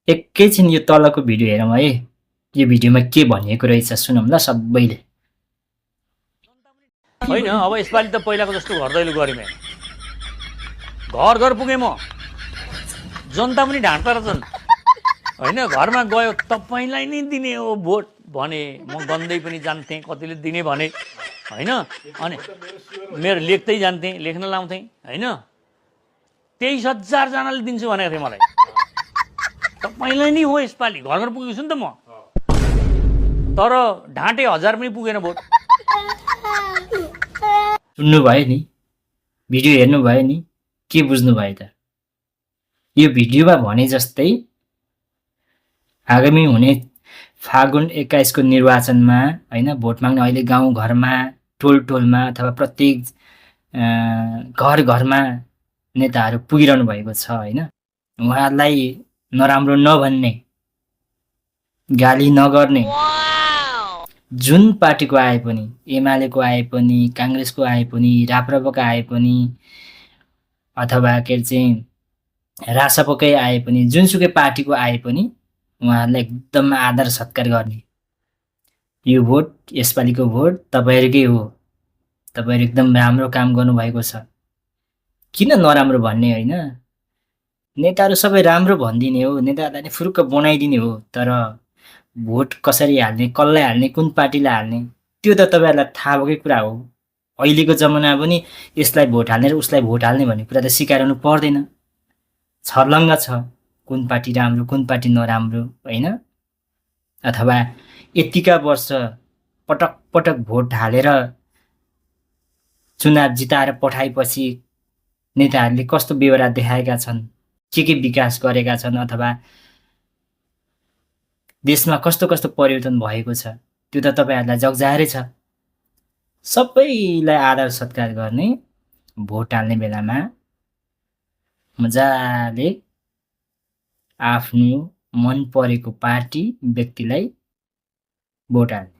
एकैछिन यो तलको भिडियो हेरौँ है। यो भिडियोमा के भनिएको रहेछ सुनौँ ल सबैले। होइन अब यसपालि त पहिलाको जस्तो घर दैलो गरेँ मैले। घर घर पुगेँ म, जनता पनि ढाँट्दा रहेछन् होइन। घरमा गयो तपाईँलाई नै दिने हो भोट भने म गन्दै पनि जान्थेँ, कतिले दिने भने होइन। अनि मेरो लेख्दै जान्थेँ, लेख्न लाउँथेँ होइन। 23,000 जनाले दिन्छु भनेको थिएँ मलाई। तपाईँलाई नै हो यसपालि, घर घर पुगेको छु नि त म। तर ढाँटे 1000 पनि पुगेन भोट। सुन्नुभयो नि, भिडियो हेर्नुभयो नि, के बुझ्नुभयो त? यो भिडियोमा भने जस्तै आगामी हुने फागुन 21 को निर्वाचनमा होइन भोट माग्ने अहिले गाउँघरमा, टोलटोलमा अथवा प्रत्येक घर घरमा नेताहरू पुगिरहनु भएको छ होइन। उहाँलाई नराम्रो नभन्ने, गाली नगर्ने, जुन पार्टीको आए पनि, एमालेको आए पनि, काङ्ग्रेसको आए पनि, राप्रपाको आए पनि अथवा के चाहिँ रासपकै आए पनि, जुनसुकै पार्टीको आए पनि उहाँहरूलाई एकदम आदर सत्कार गर्ने। यो भोट, यसपालिको भोट तपाईँहरूकै हो, तपाईँहरू एकदम राम्रो काम गर्नुभएको छ, किन नराम्रो भन्ने होइन। नेताहरू सबै राम्रो भनिदिने हो, नेताहरूलाई नि फुरुक्क बनाइदिने हो, तर भोट कसरी हाल्ने, कसलाई हाल्ने, कुन पार्टीलाई हाल्ने त्यो त तपाईँहरूलाई थाहा भएकै कुरा हो। अहिलेको जमानामा पनि यसलाई भोट हाल्ने र उसलाई भोट हाल्ने भन्ने कुरा त स्वीकार्नु पर्दैन, छर्लङ्ग छ कुन पार्टी राम्रो कुन पार्टी नराम्रो होइन। अथवा यतिका वर्ष पटक पटक भोट हालेर चुनाव जिताएर पठाएपछि नेताहरूले कस्तो बेहोरा देखाएका छन्, के विकास गरेका छन् अथवा देशमा कस्तो कस्तो परिवर्तन भएको छ त्यो त तपाईँहरूलाई जगजाहेरै छ। सबैलाई आदर सत्कार गर्ने, भोट हाल्ने बेलामा मजाले आफ्नो मन परेको पार्टी व्यक्तिलाई भोट हाल्ने।